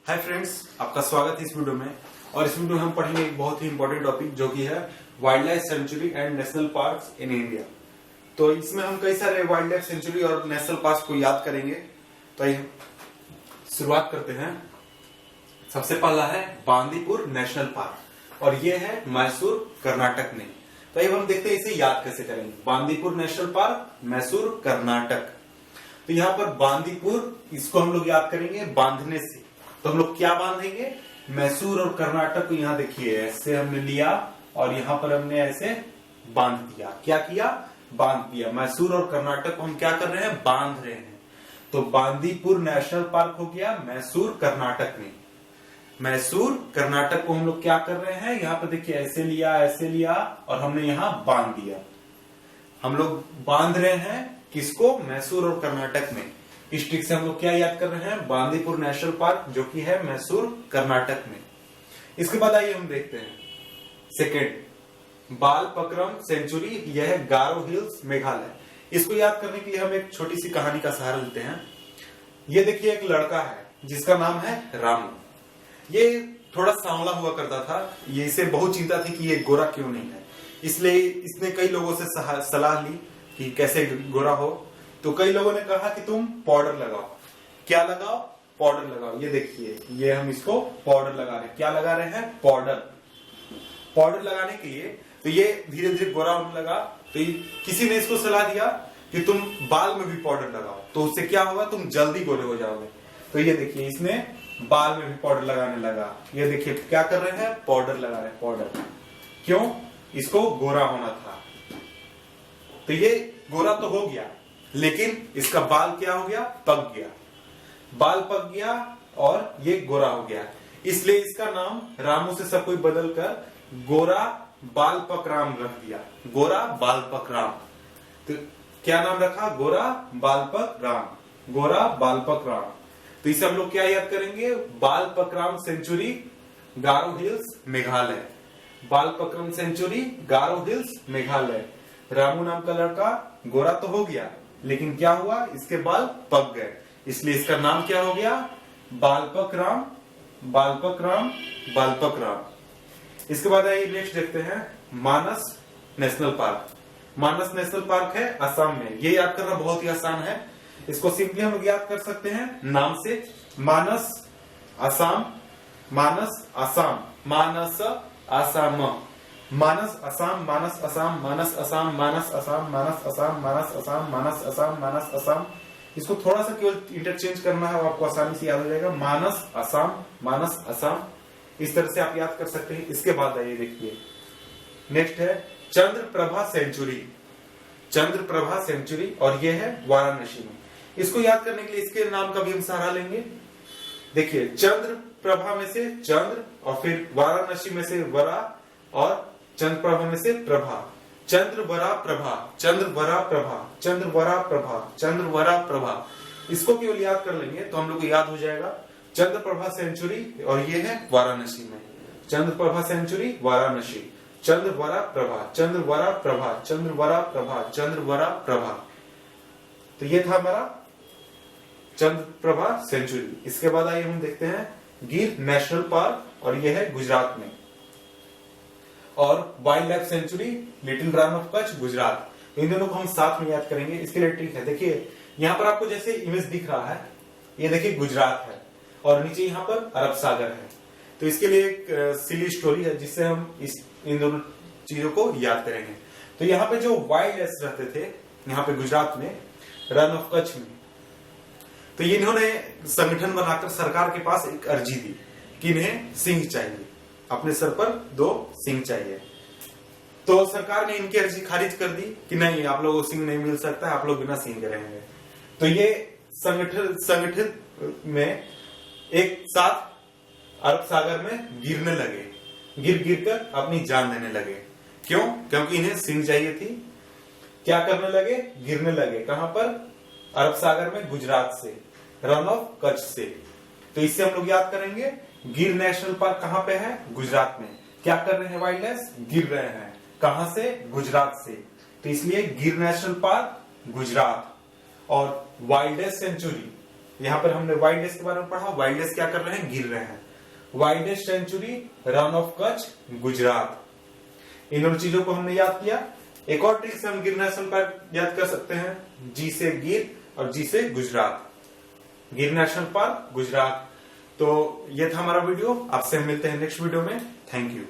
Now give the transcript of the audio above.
Hi friends, आपका स्वागत है इस वीडियो में। और इस वीडियो में हम पढ़ेंगे एक बहुत ही इंपॉर्टेंट टॉपिक जो कि है wild life sanctuary and national parks in India. तो इसमें हम कई सारे वाइल्ड लाइफ सेंचुरी और नेशनल पार्क्स को याद करेंगे। तो आइए शुरुआत करते हैं। सबसे पहला है बांदीपुर नेशनल पार्क और ये है मैसूर कर्नाटक में। तो आइए हम देखते हैं इसे याद कैसे करेंगे। Bandipur national park, Mysore Karnataka. तो यहाँ पर बांदीपुर, इसको हम लोग याद करेंगे बांधने से। तो हम लोग क्या बांधेंगे? मैसूर और कर्नाटक को यहाँ देखिए ऐसे हमने लिया और यहाँ पर हमने ऐसे बांध दिया। क्या किया? बांध दिया। मैसूर और कर्नाटक को हम क्या कर रहे हैं? बांध रहे हैं। तो बांदीपुर नेशनल पार्क हो गया मैसूर कर्नाटक में। मैसूर कर्नाटक को हम लोग क्या कर रहे हैं? यहाँ पर देखिए ऐसे लिया और हमने यहाँ बांध दिया। हम लोग बांध रहे हैं किसको? मैसूर और कर्नाटक में। इस ट्रिक से हम लोग क्या याद कर रहे हैं? बांदीपुर नेशनल पार्क जो कि है मैसूर कर्नाटक में। इसके बाद आइए हम देखते हैं सेकेंड, बालपक्रम सेंचुरी। यह है गारो हिल्स मेघालय। इसको याद करने के लिए हम एक छोटी सी कहानी का सहारा लेते हैं। ये देखिए एक लड़का है जिसका नाम है रामू। ये थोड़ा सांवला हुआ करता था। ये इसे बहुत चिंता थी कि ये गोरा क्यों नहीं है, इसलिए इसने कई लोगों से सलाह ली कि कैसे गोरा हो। तो कई लोगों ने कहा कि तुम पाउडर लगाओ। क्या लगाओ? पाउडर लगाओ। ये देखिए, ये हम इसको पाउडर लगा रहे हैं। क्या लगा रहे हैं? पाउडर। पाउडर लगाने के लिए तो ये धीरे धीरे गोरा होने लगा। तो किसी ने इसको सलाह दिया कि तुम बाल में भी पाउडर लगाओ, तो उससे क्या होगा? तुम जल्दी गोरे हो जाओगे। तो ये देखिए, इसने बाल में भी पाउडर लगाने लगा। ये देखिए क्या कर रहे हैं? पाउडर लगा रहे हैं। पाउडर क्यों? इसको गोरा होना था। तो ये गोरा तो हो गया, लेकिन इसका बाल क्या हो गया? पक गया। बाल पक गया और ये गोरा हो गया। इसलिए इसका नाम रामू से सब कोई बदलकर गोरा बालपक राम रख दिया। गोरा बालपक राम। तो क्या नाम रखा? गोरा बालपक राम। गोरा बालपक राम। तो इसे हम लोग क्या याद करेंगे? बालपक्रम सेंचुरी गारो हिल्स मेघालय। बालपक्रम सेंचुरी गारो हिल्स मेघालय। रामू नाम का लड़का गोरा तो हो गया, लेकिन क्या हुआ? इसके बाल पक गए, इसलिए इसका नाम क्या हो गया? बालपक राम। बालपक राम, बालपक राम। इसके बाद आइए नेक्स्ट देखते हैं मानस नेशनल पार्क। मानस नेशनल पार्क है असम में। ये याद करना बहुत ही आसान है। इसको सिंपली हम लोग याद कर सकते हैं नाम से। मानस असम, मानस असम, मानस असम, मानस असम, मानस असम, मानस असम, मानस असम, मानस असम, मानस असम, मानस असम, मानस असम। इसको थोड़ा सा केवल इंटरचेंज करना है, आपको आसानी से याद हो जाएगा। मानस असम, मानस असम। इस तरह से आप याद कर सकते हैं। इसके बाद आइए देखिए नेक्स्ट है चंद्रप्रभा सेंचुरी। चंद्रप्रभा सेंचुरी और ये है वाराणसी में। इसको याद करने के लिए इसके नाम का भी हम सहारा लेंगे। देखिए, चंद्रप्रभा में से चंद्र और फिर वाराणसी में से वरा और चंद्रप्रभा में से प्रभा। चंद्रवरा प्रभा, चंद्रवरा प्रभा, चंद्रवरा प्रभा, चंद्रवरा प्रभा। इसको केवल याद कर लेंगे तो हम लोग को याद हो जाएगा चंद्रप्रभा सेंचुरी और ये है वाराणसी में। चंद्रप्रभा सेंचुरी वाराणसी। चंद्रवरा प्रभा, चंद्रवरा प्रभा, चंद्रवरा प्रभा, चंद्रवरा प्रभा। तो ये था हमारा चंद्रप्रभा सेंचुरी। इसके बाद आइए हम देखते हैं गिर नेशनल पार्क और ये है गुजरात में। और wildlife sanctuary little Rann of Kutch Gujarat. इन दोनों को हम साथ में याद करेंगे। इसके लिए ट्रिक है, देखिए यहाँ पर आपको जैसे इमेज दिख रहा है, ये देखिए गुजरात है और नीचे यहाँ पर अरब सागर है। तो इसके लिए एक सिली स्टोरी है जिससे हम इन दोनों चीजों को याद करेंगे। तो यहाँ पे जो वाइल्ड लाइफ रहते थे यहाँ पे गुजरात में रन ऑफ कच्छ में, तो इन्होंने संगठन बनाकर सरकार के पास एक अर्जी दी कि इन्हें सिंह चाहिए, अपने सर पर 2 सिंह चाहिए। तो सरकार ने इनकी अर्जी खारिज कर दी कि नहीं, आप लोगों को सिंह नहीं मिल सकता, आप लोग बिना सिंह के रहेंगे। तो ये संगठित में एक साथ अरब सागर में गिरने लगे। गिर कर अपनी जान देने लगे। क्यों? क्योंकि इन्हें सिंह चाहिए थी। क्या करने लगे? गिरने लगे। कहां पर? अरब सागर में, गुजरात से, रन ऑफ कच्छ से। तो इससे हम लोग याद करेंगे गिर नेशनल पार्क कहां पे है? गुजरात में। क्या कर रहे हैं? वाइल्ड लाइफ गिर रहे हैं। कहां से? गुजरात से। तो इसलिए गिर नेशनल पार्क गुजरात। और वाइल्ड लाइफ सेंचुरी यहाँ पर हमने वाइल्ड डेज के बारे में पढ़ा। वाइल्ड डेज क्या कर रहे हैं, गिर रहे हैं। Wildest sanctuary Rann of Kutch Gujarat, इन दोनों चीजों को हमने याद किया। एक और ट्रिक से हम गिर नेशनल पार्क याद कर सकते हैं, जी से गिर और जी से गुजरात, गिर नेशनल पार्क गुजरात। तो ये था हमारा वीडियो, आपसे हम मिलते हैं नेक्स्ट वीडियो में। Thank you.